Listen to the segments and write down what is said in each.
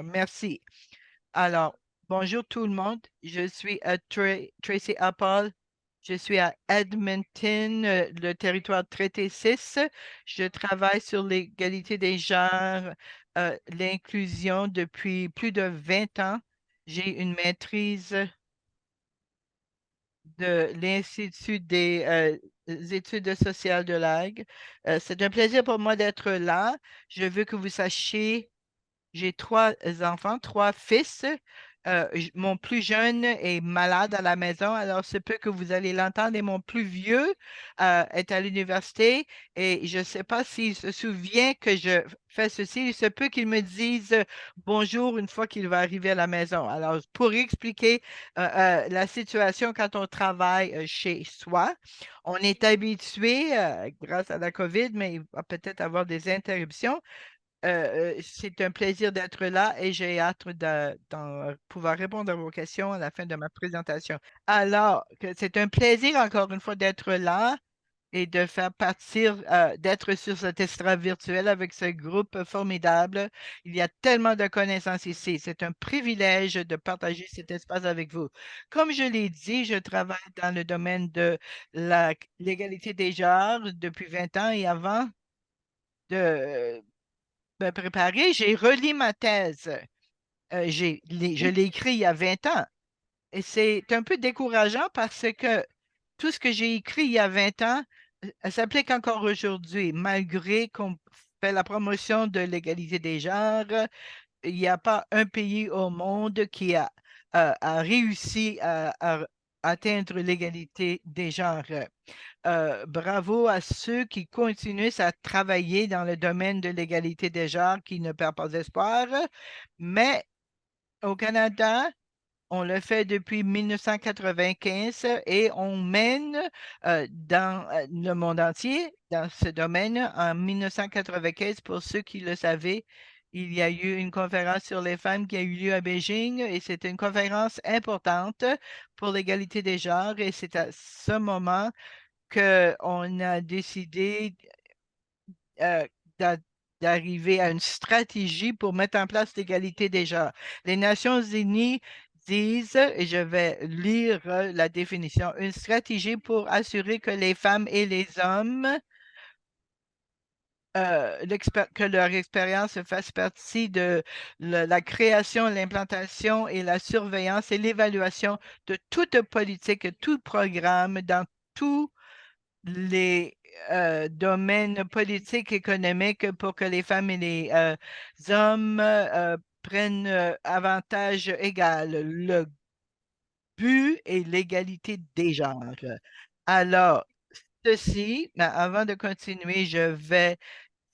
Merci. Alors, bonjour tout le monde. Je suis Tracy Apple. Je suis à Edmonton, le territoire traité 6. Je travaille sur l'égalité des genres, l'inclusion depuis plus de 20 ans. J'ai une maîtrise de l'Institut des études sociales de l'AG. C'est un plaisir pour moi d'être là. Je veux que vous sachiez j'ai trois enfants, trois fils. Mon plus jeune est malade à la maison, alors c'est peu que vous allez l'entendre. Et mon plus vieux est à l'université et je ne sais pas s'il se souvient que je fais ceci. Il se peut qu'il me dise bonjour une fois qu'il va arriver à la maison. Alors, pour expliquer la situation quand on travaille chez soi, on est habitué, grâce à la COVID, mais il va peut-être avoir des interruptions. C'est un plaisir d'être là et j'ai hâte d'en pouvoir répondre à vos questions à la fin de ma présentation. Alors, c'est un plaisir encore une fois d'être là et de faire partir, d'être sur cet estrade virtuel avec ce groupe formidable. Il y a tellement de connaissances ici. C'est un privilège de partager cet espace avec vous. Comme je l'ai dit, je travaille dans le domaine de l'égalité des genres depuis 20 ans et avant de me préparer, j'ai relu ma thèse. Je l'ai écrit il y a 20 ans. Et c'est un peu décourageant parce que tout ce que j'ai écrit il y a 20 ans s'applique encore aujourd'hui, malgré qu'on fait la promotion de l'égalité des genres. Il n'y a pas un pays au monde qui a réussi à atteindre l'égalité des genres. Bravo à ceux qui continuent à travailler dans le domaine de l'égalité des genres, qui ne perdent pas espoir. Mais au Canada, on le fait depuis 1995 et on mène dans le monde entier dans ce domaine. En 1995, pour ceux qui le savaient, il y a eu une conférence sur les femmes qui a eu lieu à Beijing et c'était une conférence importante pour l'égalité des genres et c'est à ce moment qu'on a décidé euh, d'a- d'arriver à une stratégie pour mettre en place l'égalité des genres. Les Nations unies disent, et je vais lire la définition, une stratégie pour assurer que les femmes et les hommes, que leur expérience fasse partie de la création, l'implantation et la surveillance et l'évaluation de toute politique, tout programme dans tous les domaines politiques, économiques pour que les femmes et les hommes prennent avantage égal. Le but est l'égalité des genres. Alors, ceci, mais avant de continuer, je vais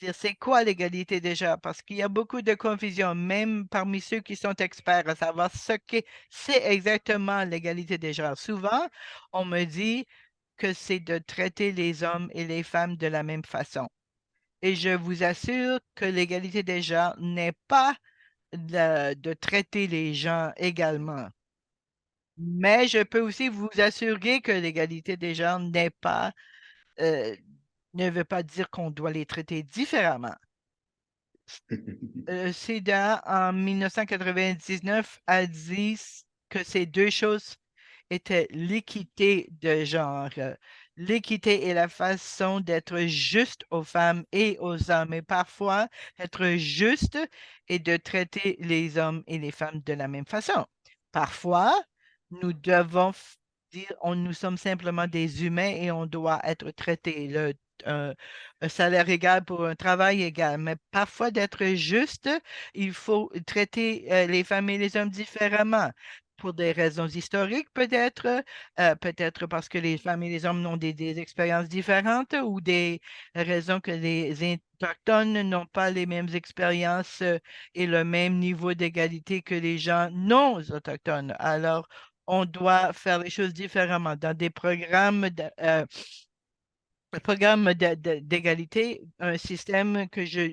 dire c'est quoi l'égalité des genres? Parce qu'il y a beaucoup de confusion, même parmi ceux qui sont experts, à savoir ce qu'est c'est exactement l'égalité des genres. Souvent, on me dit que c'est de traiter les hommes et les femmes de la même façon. Et je vous assure que l'égalité des genres n'est pas de traiter les gens également. Mais je peux aussi vous assurer que l'égalité des genres euh, ne veut pas dire qu'on doit les traiter différemment. SIDA, en 1999, a dit que ces deux choses était l'équité de genre. L'équité est la façon d'être juste aux femmes et aux hommes. Et parfois, être juste est de traiter les hommes et les femmes de la même façon. Parfois, nous devons dire nous sommes simplement des humains et on doit être traités. Un, un salaire égal pour un travail égal. Mais parfois, d'être juste, il faut traiter les femmes et les hommes différemment pour des raisons historiques peut-être, peut-être parce que les femmes et les hommes ont des expériences différentes ou des raisons que les autochtones n'ont pas les mêmes expériences et le même niveau d'égalité que les gens non autochtones. Alors, on doit faire les choses différemment. Dans des programmes d'égalité, un système que je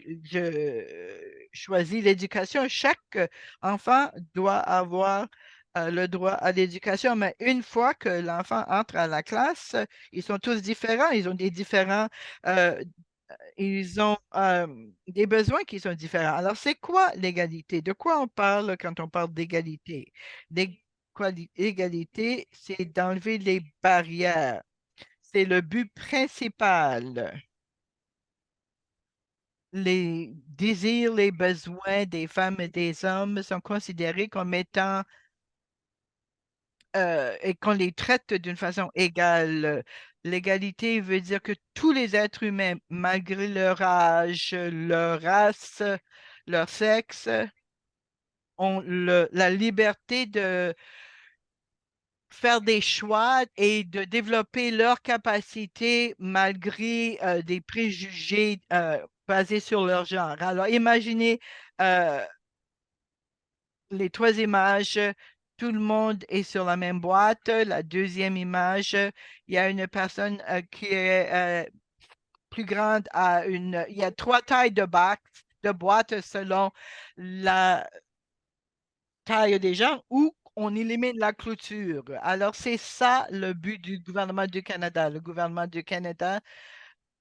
choisis, l'éducation. Chaque enfant doit avoir le droit à l'éducation, mais une fois que l'enfant entre à la classe, ils sont tous différents, ils ont des différents ils ont des besoins qui sont différents. Alors, c'est quoi l'égalité? De quoi on parle quand on parle d'égalité? L'égalité, c'est d'enlever les barrières. C'est le but principal. Les désirs, les besoins des femmes et des hommes sont considérés comme étant et qu'on les traite d'une façon égale. L'égalité veut dire que tous les êtres humains, malgré leur âge, leur race, leur sexe, ont la liberté de faire des choix et de développer leurs capacités malgré des préjugés basés sur leur genre. Alors, imaginez euh, les trois images, tout le monde est sur la même boîte. La deuxième image, il y a une personne qui est plus grande à une. Il y a trois tailles de boîtes selon la taille des gens où on élimine la clôture. Alors, c'est ça le but du gouvernement du Canada. Le gouvernement du Canada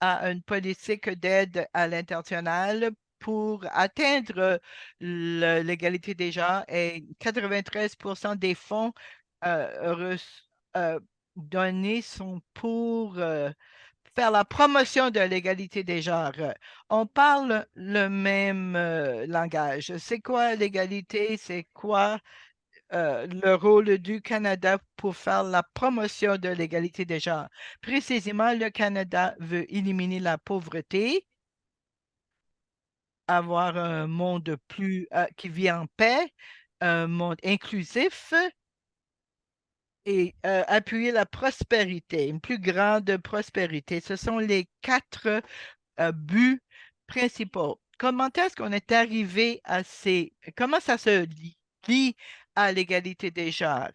à une politique d'aide à l'international pour atteindre l'égalité des genres et 93% des fonds euh, donnés sont pour faire la promotion de l'égalité des genres. On parle le même langage. C'est quoi l'égalité? C'est quoi le rôle du Canada pour faire la promotion de l'égalité des genres? Précisément, le Canada veut éliminer la pauvreté, avoir un monde plus qui vit en paix, un monde inclusif et appuyer la prospérité, une plus grande prospérité. Ce sont les quatre buts principaux. Comment est-ce qu'on est arrivé à comment ça se lie à l'égalité des genres?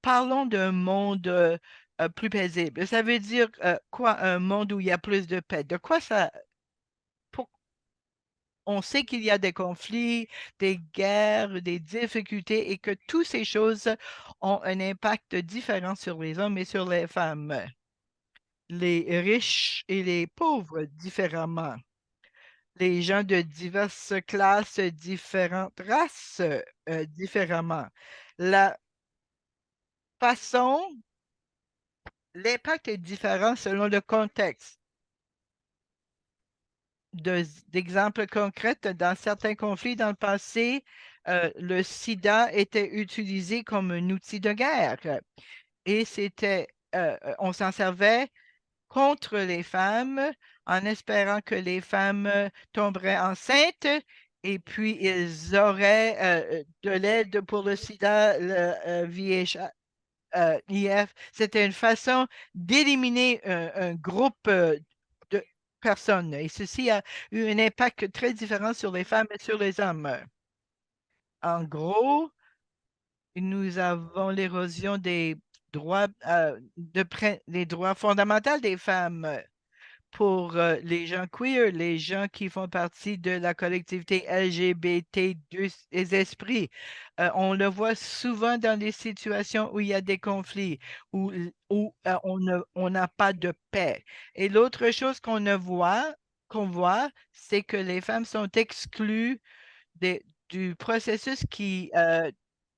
Parlons d'un monde plus paisible. Ça veut dire quoi, un monde où il y a plus de paix? De quoi ça... pour- On sait qu'il y a des conflits, des guerres, des difficultés et que toutes ces choses ont un impact différent sur les hommes et sur les femmes, les riches et les pauvres différemment, les gens de diverses classes, différentes races, différemment. La façon, l'impact est différent selon le contexte. D'exemples concrets, dans certains conflits dans le passé, le sida était utilisé comme un outil de guerre et on s'en servait contre les femmes en espérant que les femmes tomberaient enceintes et puis ils auraient de l'aide pour le sida, le IF. C'était une façon d'éliminer un groupe de personnes et ceci a eu un impact très différent sur les femmes et sur les hommes. En gros, nous avons l'érosion des droits, des droits fondamentaux des femmes pour les gens queer, les gens qui font partie de la collectivité LGBT, les esprits. On le voit souvent dans des situations où il y a des conflits, où on n'a pas de paix. Et l'autre chose qu'on voit, c'est que les femmes sont exclues du processus qui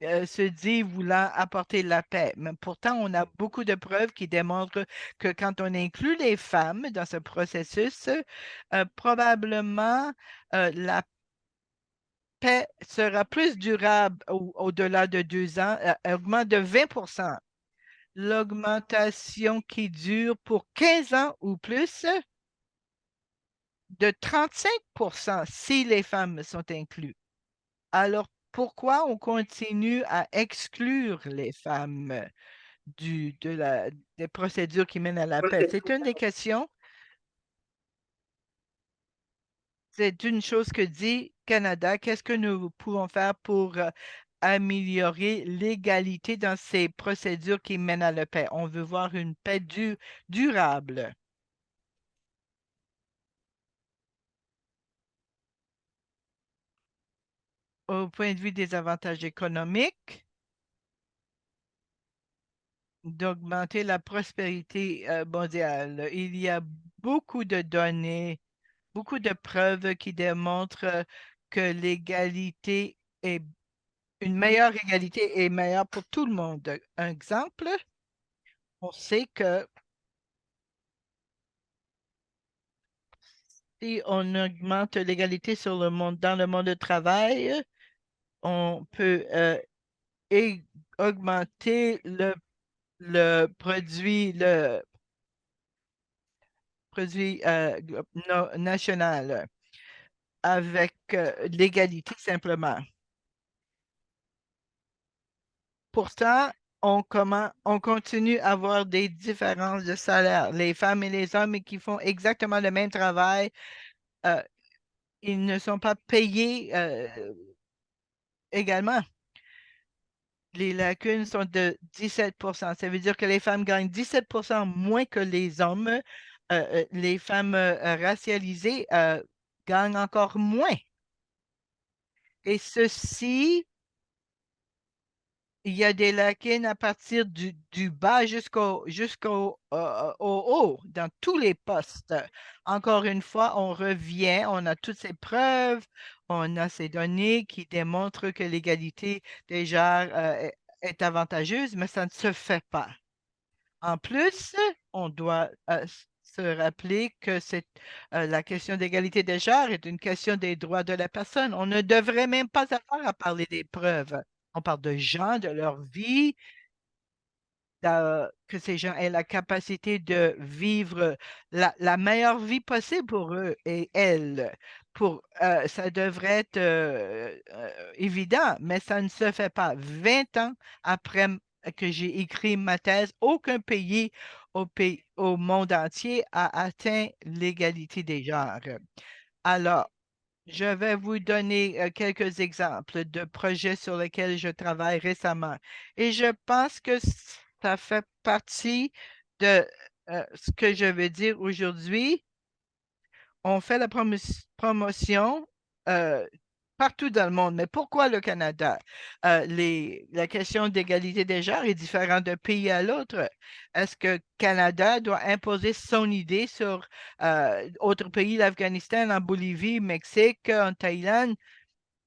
se dit voulant apporter la paix. Mais pourtant, on a beaucoup de preuves qui démontrent que quand on inclut les femmes dans ce processus, probablement la paix sera plus durable au-delà de 2 ans, augmente de 20%. L'augmentation qui dure pour 15 ans ou plus de 35% si les femmes sont incluses. Alors, pourquoi on continue à exclure les femmes des procédures qui mènent à la paix? C'est une des questions. C'est une chose que dit Canada. Qu'est-ce que nous pouvons faire pour améliorer l'égalité dans ces procédures qui mènent à la paix? On veut voir une paix durable. Au point de vue des avantages économiques, d'augmenter la prospérité mondiale. Il y a beaucoup de données beaucoup de preuves qui démontrent que l'égalité est une meilleure égalité est meilleure pour tout le monde. Un exemple, on sait que si on augmente l'égalité sur le monde, dans le monde du travail, on peut augmenter le produit national avec l'égalité simplement. Pourtant, on continue à avoir des différences de salaire. Les femmes et les hommes qui font exactement le même travail, euh, ils ne sont pas payés également. Les lacunes sont de 17%. Ça veut dire que les femmes gagnent 17% moins que les hommes. Les femmes racialisées gagnent encore moins. Et ceci, il y a des lacunes à partir du bas jusqu'au haut, dans tous les postes. Encore une fois, on revient, on a toutes ces preuves, on a ces données qui démontrent que l'égalité des genres est avantageuse, mais ça ne se fait pas. En plus, on doit se rappeler que la question d'égalité des genres est une question des droits de la personne. On ne devrait même pas avoir à parler des preuves. On parle de gens, de leur vie, que ces gens aient la capacité de vivre la meilleure vie possible pour eux et elles. Ça devrait être évident, mais ça ne se fait pas. 20 ans après que j'ai écrit ma thèse, aucun au monde entier a atteint l'égalité des genres. Alors, je vais vous donner quelques exemples de projets sur lesquels je travaille récemment. Et je pense que ça fait partie de ce que je veux dire aujourd'hui. On fait la promotion euh, partout dans le monde. Mais pourquoi le Canada? La question d'égalité des genres est différente d'un pays à l'autre. Est-ce que Canada doit imposer son idée sur autres pays, l'Afghanistan, en Bolivie, Mexique, en Thaïlande?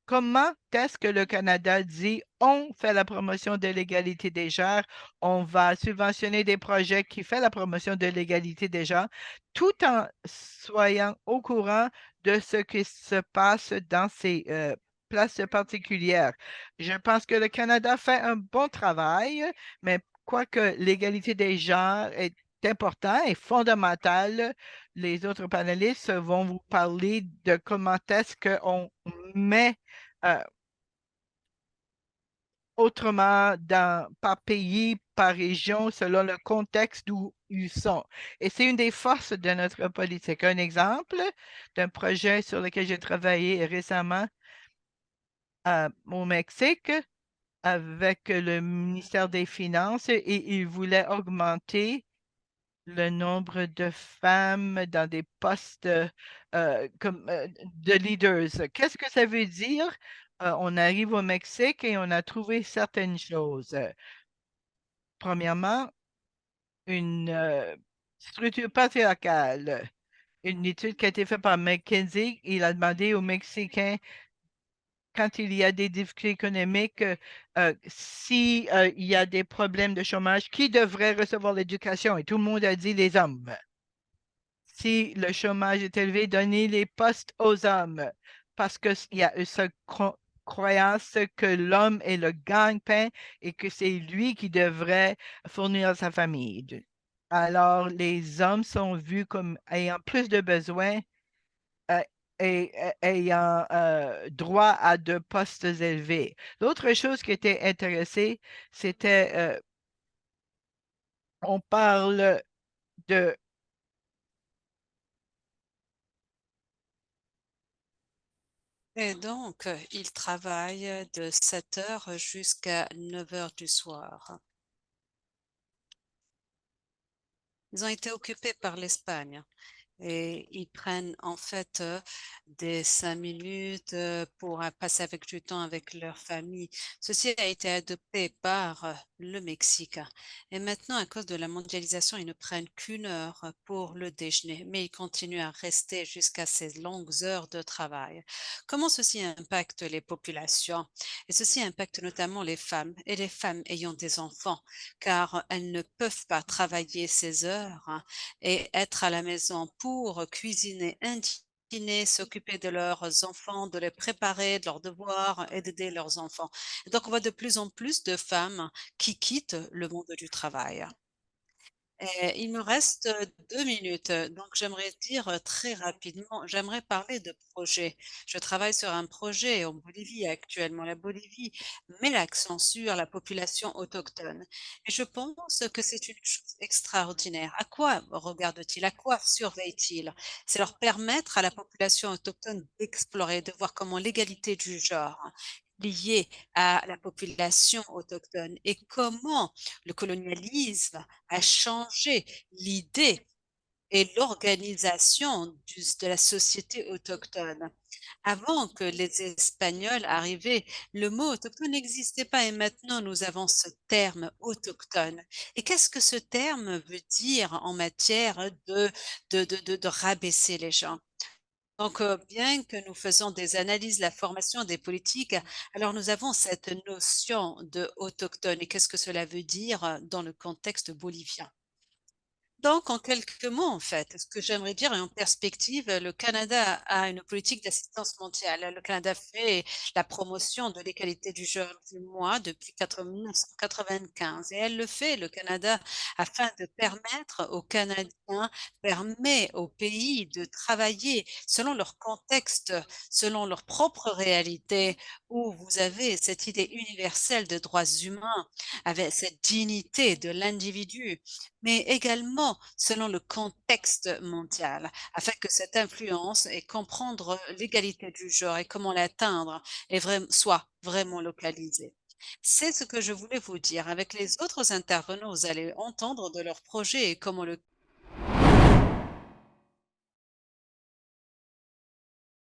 Comment est-ce que le Canada dit on fait la promotion de l'égalité des genres, on va subventionner des projets qui font la promotion de l'égalité des genres, tout en soyant au courant de ce qui se passe dans ces places particulières. Je pense que le Canada fait un bon travail, mais quoique l'égalité des genres est important et fondamental, les autres panélistes vont vous parler de comment est-ce qu'on met euh, autrement par pays, par région, selon le contexte d'où ils sont. Et c'est une des forces de notre politique. Un exemple d'un projet sur lequel j'ai travaillé récemment au Mexique avec le ministère des Finances et il voulait augmenter le nombre de femmes dans des postes de leaders. Qu'est-ce que ça veut dire? On arrive au Mexique et on a trouvé certaines choses. Premièrement, une structure patriarcale. Une étude qui a été faite par McKinsey, il a demandé aux Mexicains quand il y a des difficultés économiques, si il y a des problèmes de chômage, qui devrait recevoir l'éducation? Et tout le monde a dit les hommes. Si le chômage est élevé, donnez les postes aux hommes parce qu'il y a une seule croyance que l'homme est le gagne-pain et que c'est lui qui devrait fournir à sa famille. Alors, les hommes sont vus comme ayant plus de besoins euh, et ayant droit à de postes élevés. L'autre chose qui était intéressée, c'était, on parle de Et donc, ils travaillent de 7 heures jusqu'à 9 heures du soir. Ils ont été occupés par l'Espagne. et ils prennent en fait des 5 minutes pour passer avec du temps avec leur famille. Ceci a été adopté par le Mexique. Et maintenant, à cause de la mondialisation, ils ne prennent qu'une heure pour le déjeuner, mais ils continuent à rester jusqu'à ces longues heures de travail. Comment ceci impacte les populations? Et ceci impacte notamment les femmes et les femmes ayant des enfants, car elles ne peuvent pas travailler ces heures et être à la maison pour cuisiner un dîner, s'occuper de leurs enfants, de les préparer, de leurs devoirs et d'aider leurs enfants. Donc, on voit de plus en plus de femmes qui quittent le monde du travail. Il me reste 2 minutes, donc j'aimerais dire, très rapidement, j'aimerais parler de projet. Je travaille sur un projet en Bolivie actuellement. La Bolivie met l'accent sur la population autochtone et je pense que c'est une chose extraordinaire. À quoi regarde-t-il? À quoi surveille-t-il? C'est leur permettre à la population autochtone d'explorer, de voir comment l'égalité du genre liée à la population autochtone et comment le colonialisme a changé l'idée et l'organisation de la société autochtone. Avant que les Espagnols arrivaient, le mot autochtone n'existait pas et maintenant nous avons ce terme autochtone. Et qu'est-ce que ce terme veut dire en matière de rabaisser les gens? Donc, bien que nous faisons des analyses, la formation des politiques, alors nous avons cette notion de autochtone. Et qu'est-ce que cela veut dire dans le contexte bolivien? Donc, en quelques mots, en fait, ce que j'aimerais dire et en perspective, le Canada a une politique d'assistance mondiale. Le Canada fait la promotion de l'égalité du genre du mois depuis 1995 et elle le fait, le Canada, afin de permettre aux Canadiens, permet aux pays de travailler selon leur contexte, selon leur propre réalité, où vous avez cette idée universelle de droits humains, avec cette dignité de l'individu mais également selon le contexte mondial, afin que cette influence et comprendre l'égalité du genre et comment l'atteindre soit vraiment localisée. C'est ce que je voulais vous dire. Avec les autres intervenants, vous allez entendre de leurs projets et comment le